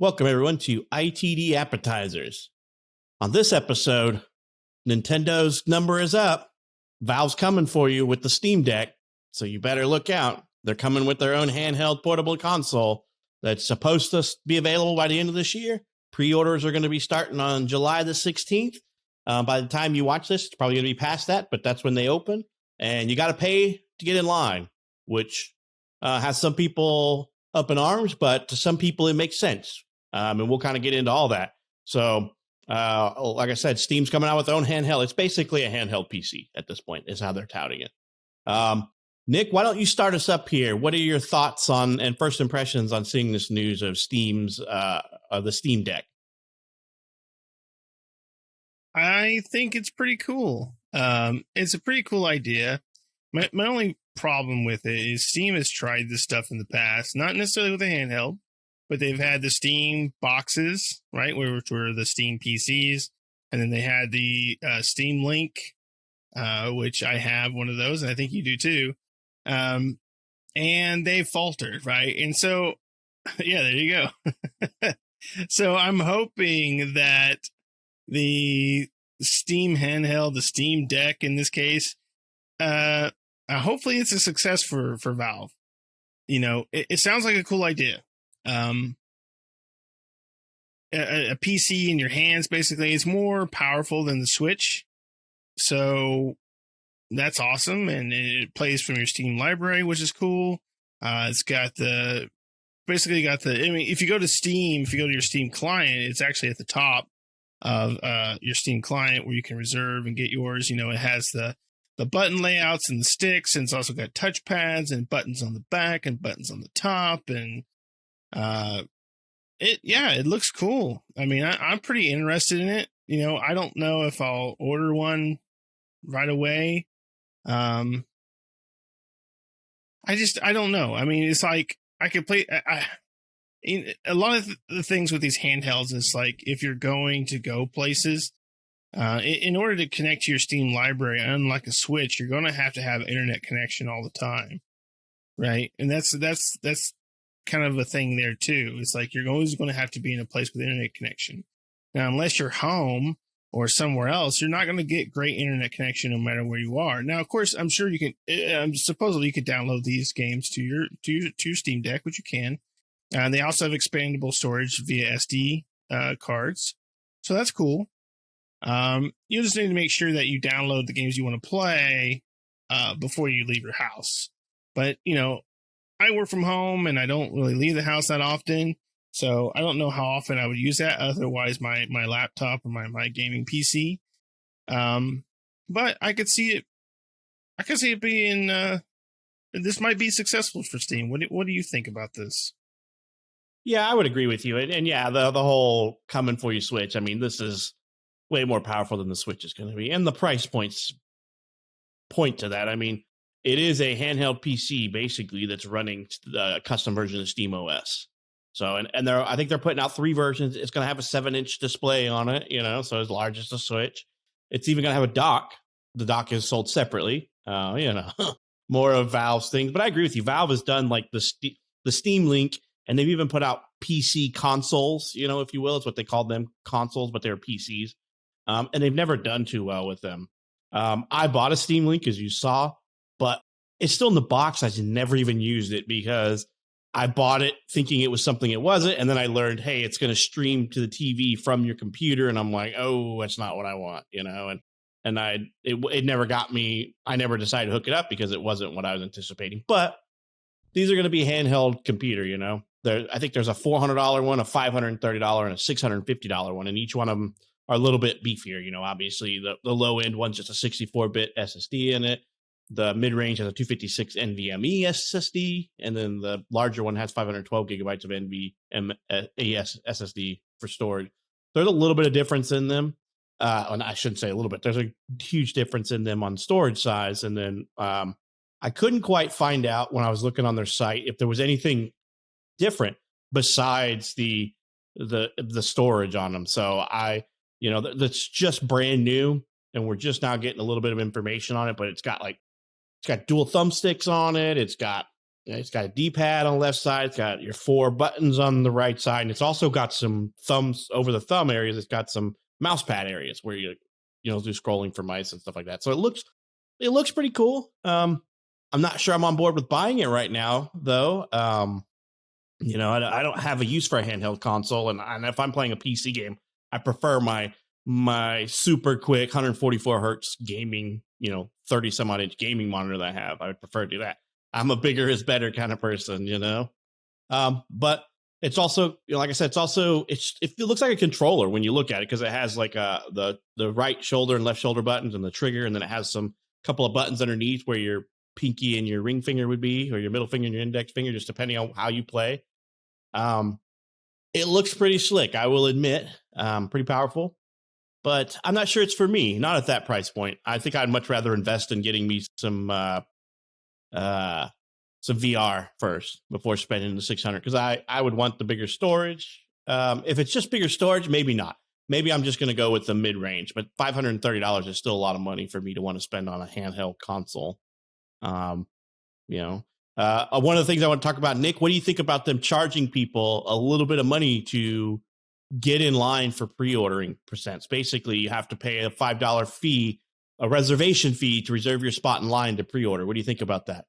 Welcome, everyone, to ITD Appetizers. On this episode, Nintendo's number is up. Valve's coming for you with the Steam Deck, so you better look out. They're coming with their own handheld portable console that's supposed to be available by the end of this year. Pre-orders are going to be starting on July the 16th. By the time you watch this, it's probably going to be past that, but that's when they open. And you got to pay to get in line, which has some people up in arms, but to some people it makes sense. And we'll kind of get into all that. So, like I said, Steam's coming out with their own handheld. It's basically a handheld PC at this point, is how they're touting it. Nick, why don't you start us up here? What are your thoughts on and first impressions on seeing this news of Steam's of the Steam Deck? I think it's pretty cool. It's a pretty cool idea. My only problem with it is Steam has tried this stuff in the past, not necessarily with a handheld, but they've had the Steam boxes, right, which were the Steam PCs, and then they had the Steam Link, which I have one of those, and I think you do too. And they faltered, right? And so, yeah, there you go. So I'm hoping that the Steam handheld, the Steam Deck in this case, hopefully it's a success for Valve. You know, it sounds like a cool idea. A PC in your hands, basically, it's more powerful than the Switch. So that's awesome. And it plays from your Steam library, which is cool. It's got I mean, if you go to Steam, if you go to your Steam client, it's actually at the top of your Steam client where you can reserve and get yours. You know, it has the button layouts and the sticks, and it's also got touch pads and buttons on the back and buttons on the top, and it looks cool. I mean, I'm pretty interested in it. You know, I don't know if I'll order one right away. I don't know. I mean, it's like I could play. A lot of the things with these handhelds is like if you're going to go places, in order to connect to your Steam library, unlike a Switch, you're going to have internet connection all the time, right? And that's kind of a thing there too. It's like you're always going to have to be in a place with internet connection. Now, unless you're home or somewhere else, you're not going to get great internet connection no matter where you are. Now, of course, I'm sure you can. Supposedly, you could download these games to your Steam Deck, which you can. They also have expandable storage via SD cards, so that's cool. You just need to make sure that you download the games you want to play before you leave your house. But, you know, I work from home and I don't really leave the house that often, so I don't know how often I would use that. Otherwise, my laptop or my gaming PC. But I could see it. I could see it being. This might be successful for Steam. What do you think about this? Yeah, I would agree with you. And yeah, the whole coming for you Switch. I mean, this is way more powerful than the Switch is going to be. And the price points point to that. I mean, it is a handheld PC, basically, that's running the custom version of Steam OS. So, and I think they're putting out 3 versions. It's going to have a 7-inch display on it, you know, so as large as the Switch. It's even going to have a dock. The dock is sold separately, you know, more of Valve's things. But I agree with you. Valve has done like the Steam Link, and they've even put out PC consoles, you know, if you will. It's what they call them, consoles, but they're PCs. And they've never done too well with them. I bought a Steam Link, as you saw, but it's still in the box. I just never even used it because I bought it thinking it was something it wasn't. And then I learned, hey, it's going to stream to the TV from your computer. And I'm like, oh, that's not what I want, you know? And it never got me. I never decided to hook it up because it wasn't what I was anticipating. But these are going to be handheld computer, you know? I think there's a $400 one, a $530, and a $650 one. And each one of them are a little bit beefier. You know, obviously the low end one's just a 64-bit SSD in it. The mid range has a 256 NVMe SSD, and then the larger one has 512 gigabytes of NVMe SSD for storage. There's a little bit of difference in them. And I shouldn't say a little bit. There's a huge difference in them on storage size. And then I couldn't quite find out when I was looking on their site if there was anything different besides the storage on them. So that's just brand new, and we're just now getting a little bit of information on it. But it's got dual thumbsticks on it. It's got it's got a D-pad on the left side. It's got your 4 buttons on the right side, and it's also got some thumbs over the thumb areas. It's got some mouse pad areas where you do scrolling for mice and stuff like that. So it looks pretty cool. I'm not sure I'm on board with buying it right now, though. I don't have a use for a handheld console, and if I'm playing a PC game, I prefer my super quick 144 hertz gaming, 30 some odd inch gaming monitor that I have. I would prefer to do that. I'm a bigger is better kind of person. But it's also, like I said, it looks like a controller when you look at it, because it has like the right shoulder and left shoulder buttons and the trigger, and then it has some couple of buttons underneath where your pinky and your ring finger would be, or your middle finger and your index finger, just depending on how you play. It looks pretty slick, I will admit. Pretty powerful, but I'm not sure it's for me. Not at that price point. I think I'd much rather invest in getting me some VR first before spending the 600, because I would want the bigger storage. If it's just bigger storage, maybe not. Maybe I'm just going to go with the mid range, but $530 is still a lot of money for me to want to spend on a handheld console. One of the things I want to talk about, Nick, what do you think about them charging people a little bit of money to get in line for pre-ordering percents? Basically, you have to pay a $5 fee, a reservation fee, to reserve your spot in line to pre-order. What do you think about that?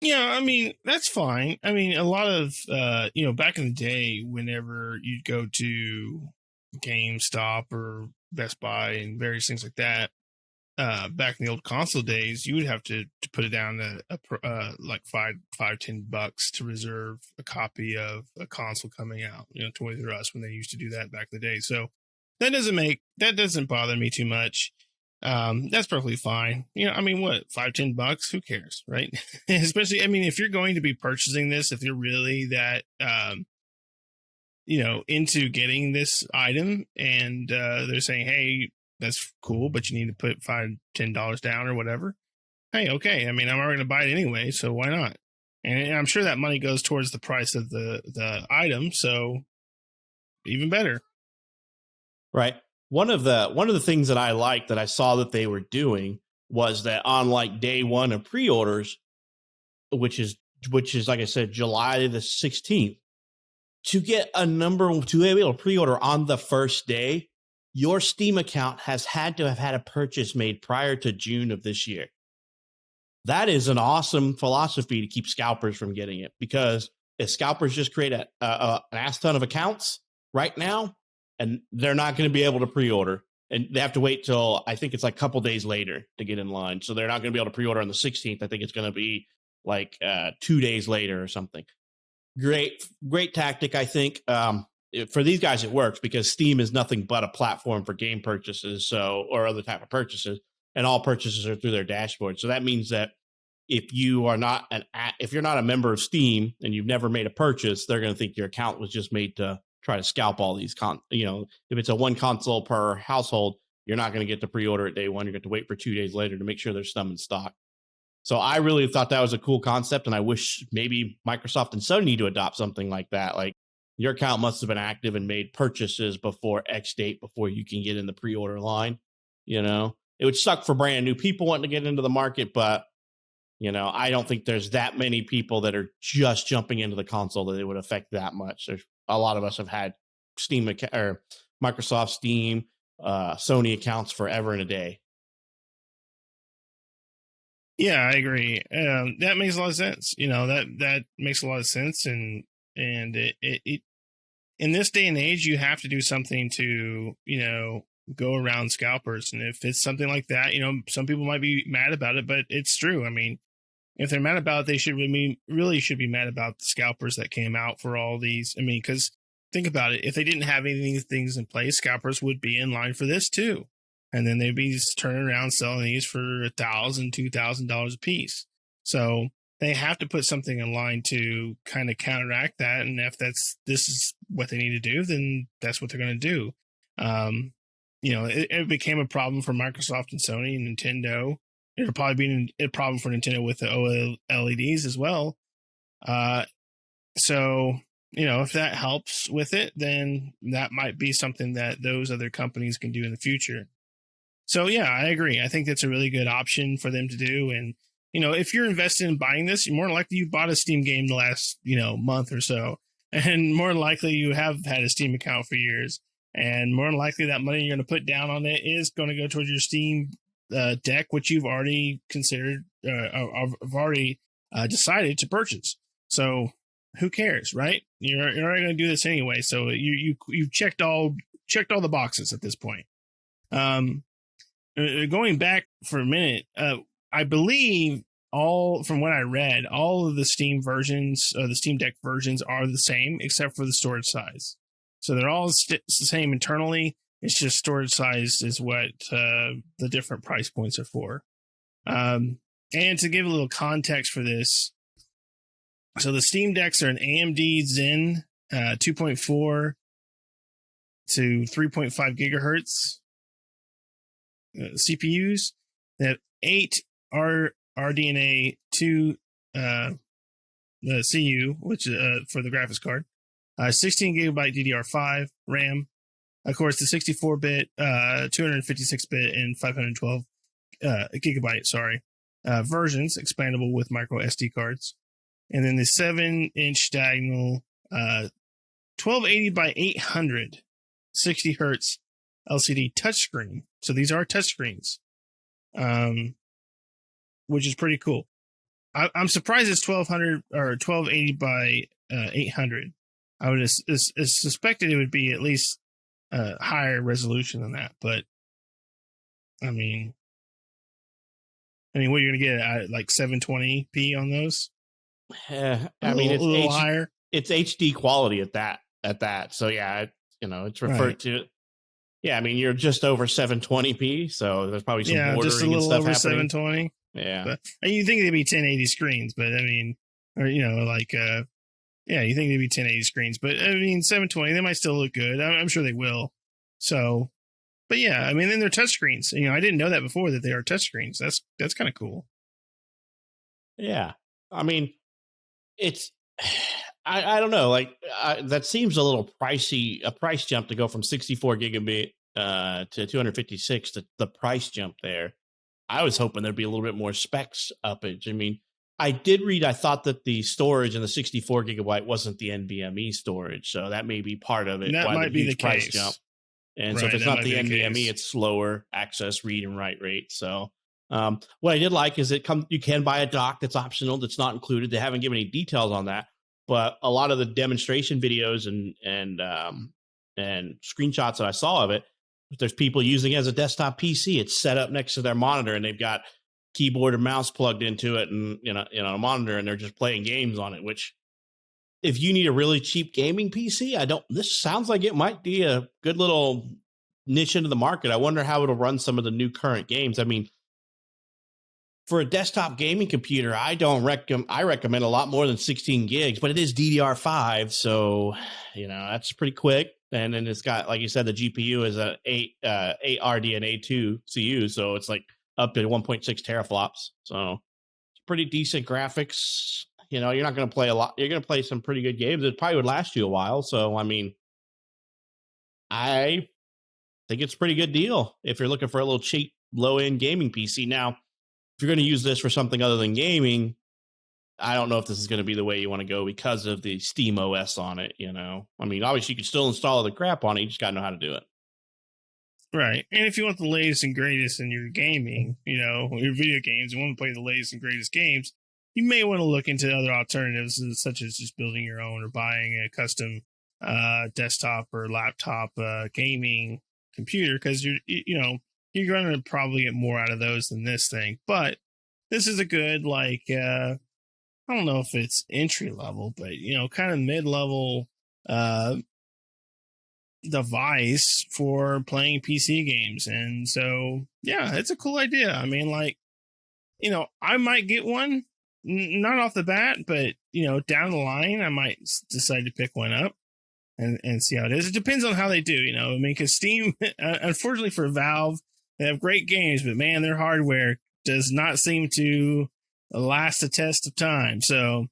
Yeah, I mean, that's fine. I mean, a lot of, back in the day, whenever you'd go to GameStop or Best Buy and various things like that, back in the old console days, you would have to put it down to like $5-10 to reserve a copy of a console coming out, Toys R Us, when they used to do that back in the day. So that doesn't bother me too much. That's perfectly fine. I mean, what, $5-10? Who cares, right? Especially, I mean, if you're going to be purchasing this, if you're really that, into getting this item, and they're saying, hey, that's cool, but you need to put $5-10 down or whatever. Hey, okay. I mean, I'm already going to buy it anyway, so why not? And I'm sure that money goes towards the price of the item, so even better. Right. One of the things that I liked that I saw that they were doing was that on like day one of pre-orders, which is like I said, July the 16th, to be able to pre-order on the first day, your Steam account has had to have had a purchase made prior to June of this year. That is an awesome philosophy to keep scalpers from getting it, because if scalpers just create an ass ton of accounts right now, and they're not going to be able to pre-order, and they have to wait till, I think it's like a couple days later to get in line. So they're not going to be able to pre-order on the 16th. I think it's going to be like 2 days later or something. Great tactic, I think. For these guys, it works because Steam is nothing but a platform for game purchases, or other type of purchases, and all purchases are through their dashboard. So that means that if you're not a member of Steam and you've never made a purchase, they're going to think your account was just made to try to scalp all these if it's a one console per household, you're not going to get to pre-order at day one. You're going to wait for 2 days later to make sure there's some in stock. So I really thought that was a cool concept, and I wish maybe Microsoft and Sony need to adopt something like that. Like, your account must have been active and made purchases before X date before you can get in the pre-order line. It would suck for brand new people wanting to get into the market, but I don't think there's that many people that are just jumping into the console that it would affect that much. There's a lot of us have had Steam or Microsoft Steam, Sony accounts forever and a day. Yeah, I agree. That makes a lot of sense. That makes a lot of sense, and it in this day and age, you have to do something to go around scalpers. And if it's something like that, some people might be mad about it, but it's true. I mean, if they're mad about it, they should really should be mad about the scalpers that came out for all these. I mean, because think about it, if they didn't have any of these things in place, scalpers would be in line for this too. And then they'd be turning around selling these for $1,000, $2,000 a piece. So they have to put something in line to kind of counteract that. And if this is what they need to do, then that's what they're going to do. It became a problem for Microsoft and Sony and Nintendo. It'll probably be a problem for Nintendo with the OLEDs as well. So, if that helps with it, then that might be something that those other companies can do in the future. So, yeah, I agree. I think that's a really good option for them to do. And if you're invested in buying this, you're more likely you bought a Steam game the last, month or so. And more likely you have had a Steam account for years. And more than likely that money you're going to put down on it is going to go towards your Steam deck, which you've already considered, have already decided to purchase. So who cares, right? You're already going to do this anyway. So you've checked all the boxes at this point. Going back for a minute, I believe from what I read, all of the Steam versions, the Steam Deck versions are the same except for the storage size. So they're all the same internally. It's just storage size is what the different price points are for. And to give a little context for this, so the Steam Decks are an AMD Zen 2.4 to 3.5 gigahertz CPUs. They have 8 RDNA 2 CU, which for the graphics card. 16 gigabyte DDR5 RAM. Of course, the 64-bit, 256-bit, and 512 gigabyte, versions, expandable with micro SD cards. And then the 7-inch diagonal 1280 by 800 60 hertz LCD touchscreen. So these are touchscreens, which is pretty cool. I'm surprised it's 1200 or 1280 by 800. I would have suspected it would be at least higher resolution than that. But I mean, what are you going to get at, like 720p on those? I mean, it's a little higher. It's HD quality at that. So yeah, it's referred to. Yeah, I mean, you're just over 720p, so there's probably some bordering just a little and stuff over happening. 720. Yeah, but you think they'd be 1080 screens, but I mean, or you think they'd be 1080 screens, but I mean, 720, they might still look good. I'm sure they will. So, but yeah, I mean, then they're touchscreens. I didn't know that before that they are touchscreens. That's kind of cool. Yeah, I mean, it's. I don't know. Like that seems a little pricey. A price jump to go from 64 gigabit to 256. The price jump there. I was hoping there'd be a little bit more specs uppage. I mean, I did read. I thought that the storage in the 64 gigabyte wasn't the NVMe storage, so that may be part of it. That why might the be the price case. jump. And so if it's not the NVMe, it's slower access, read and write rate. So what I did like is you can buy a dock that's optional, that's not included. They haven't given any details on that. But a lot of the demonstration videos and screenshots that I saw of it, there's people using it as a desktop PC. It's set up next to their monitor, and they've got keyboard and mouse plugged into it, and a monitor, and they're just playing games on it. Which, if you need a really cheap gaming PC, this sounds like it might be a good little niche into the market. I wonder how it'll run some of the new current games. I mean, for a desktop gaming computer, I recommend a lot more than 16 gigs, but it is DDR5, so that's pretty quick. And then it's got, like you said, the GPU is a 8 RDNA 2 CU, so it's like up to 1.6 teraflops. So it's pretty decent graphics. You're not going to play a lot. You're going to play some pretty good games. It probably would last you a while. So I mean, I think it's a pretty good deal if you're looking for a little cheap, low-end gaming PC. Now, if you're going to use this for something other than gaming, I don't know if this is going to be the way you want to go because of the Steam OS on it. I mean, obviously you can still install the crap on it. You just got to know how to do it. Right. And if you want the latest and greatest in your gaming, your video games, and want to play the latest and greatest games, you may want to look into other alternatives, such as just building your own or buying a custom desktop or laptop gaming computer, because you're going to probably get more out of those than this thing. But this is a good, I don't know if it's entry level, but, kind of mid-level device for playing PC games. And so, yeah, it's a cool idea. I mean, I might get one, not off the bat, but, down the line, I might decide to pick one up and see how it is. It depends on how they do, I mean, because Steam, unfortunately for Valve, they have great games, but man, their hardware does not seem to last the test of time. So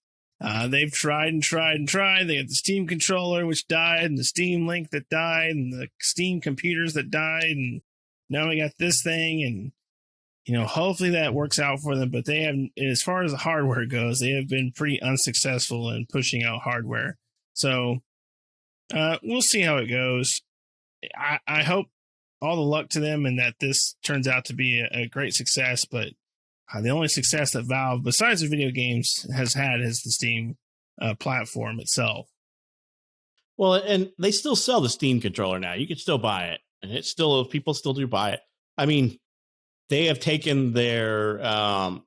they've tried and tried and tried. They had the Steam controller, which died, and the Steam Link that died, and the Steam computers that died, and now we got this thing. And hopefully that works out for them. But they have, as far as the hardware goes, they have been pretty unsuccessful in pushing out hardware. So we'll see how it goes. I hope all the luck to them and that this turns out to be a great success. But the only success that Valve, besides the video games, has had is the Steam platform itself. Well, and they still sell the Steam controller now. You can still buy it, and people still do buy it. I mean, they have taken their.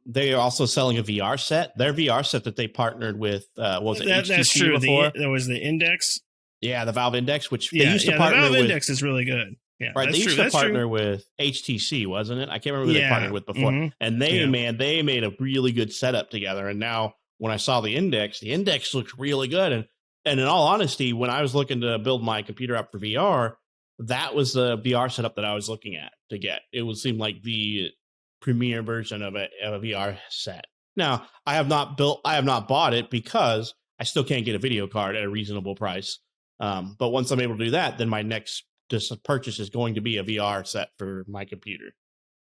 They are also selling a VR set. Their VR set that they partnered with was it HTC that's true. Before? There was the Index. Yeah, the Valve Index, which they used to partner the Valve with. Index is really good. Yeah, right. They used to partner with HTC, wasn't it? I can't remember who they partnered with before. Mm-hmm. And they made a really good setup together. And now when I saw the Index looks really good. And in all honesty, when I was looking to build my computer up for VR, that was the VR setup that I was looking at to get. It would seem like the premier version of a VR set. Now, I have not bought it because I still can't get a video card at a reasonable price. But once I'm able to do that, then my next purchase is going to be a VR set for my computer.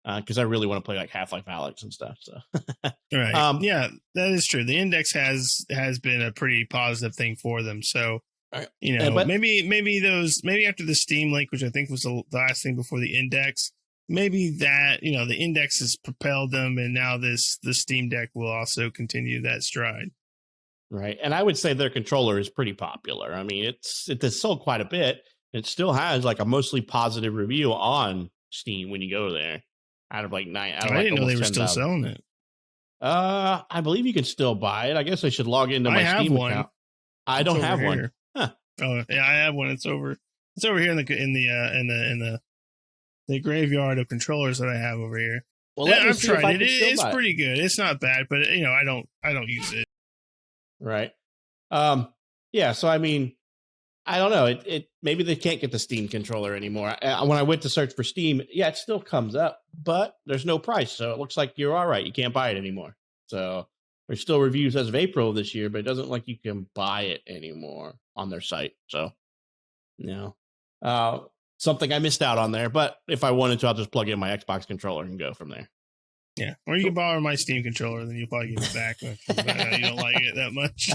Because I really want to play like Half-Life Alyx and stuff. So, right, yeah, that is true. The Index has been a pretty positive thing for them. So, right. Maybe after the Steam Link, which I think was the last thing before the Index, maybe that the Index has propelled them, and now the Steam Deck will also continue that stride. Right, and I would say their controller is pretty popular. I mean, it has sold quite a bit. It still has like a mostly positive review on Steam when you go there. Out of like 9, out of I didn't know they were still selling it. I believe you can still buy it. I guess I should log into my Steam account. I don't have one. Huh. Oh yeah, I have one. It's over here in the graveyard of controllers that I have over here. Well, I've tried it. It's pretty good. It's not bad, but I don't use it. Right. Yeah. So I mean, I don't know. It maybe they can't get the Steam controller anymore. When I went to search for Steam, yeah, it still comes up, but there's no price. So it looks like you're all right. You can't buy it anymore. So there's still reviews as of April of this year, but it doesn't look like you can buy it anymore on their site. So, something I missed out on there. But if I wanted to, I'll just plug in my Xbox controller and go from there. Yeah, or you can borrow my Steam controller, then you'll probably give it back if you don't like it that much.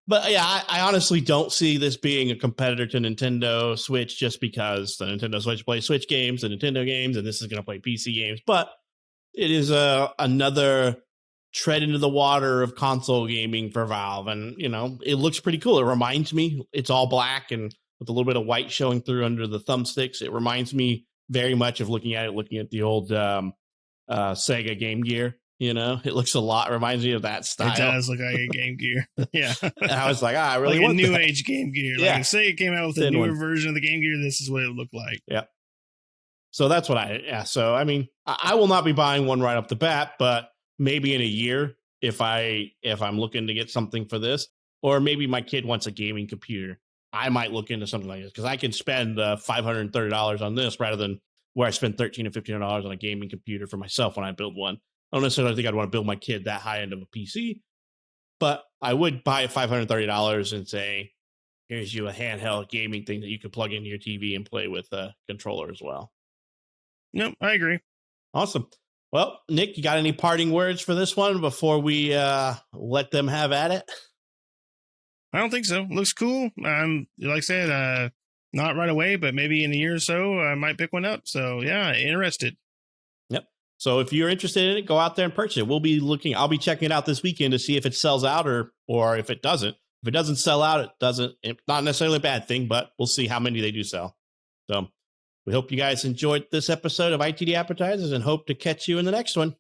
But yeah, I honestly don't see this being a competitor to Nintendo Switch just because the Nintendo Switch plays Switch games and Nintendo games, and this is going to play PC games. But it is another tread into the water of console gaming for Valve, and it looks pretty cool. It reminds me, it's all black and with a little bit of white showing through under the thumbsticks. It reminds me very much of looking at the old Sega Game Gear. It looks reminds me of that style. It does look like a Game Gear. Yeah. And I was like, I really like want a new age Game Gear. Yeah. Like if Sega came out with a newer version of the Game Gear, this is what it would look like. Yeah. So that's what so I mean, I will not be buying one right off the bat, but maybe in a year if I'm looking to get something for this, or maybe my kid wants a gaming computer, I might look into something like this because I can spend $530 on this rather than where I spend $1,300 or $1,500 on a gaming computer for myself when I build one. I don't necessarily think I'd want to build my kid that high end of a PC, but I would buy $530 and say, here's you a handheld gaming thing that you can plug into your TV and play with a controller as well. Nope, I agree. Awesome. Well, Nick, you got any parting words for this one before we let them have at it? I don't think so. Looks cool. Like I said, not right away, but maybe in a year or so, I might pick one up. So yeah, interested. Yep. So if you're interested in it, go out there and purchase it. I'll be checking it out this weekend to see if it sells out or if it doesn't. If it doesn't sell out, it's not necessarily a bad thing, but we'll see how many they do sell. So we hope you guys enjoyed this episode of ITD Appetizers and hope to catch you in the next one.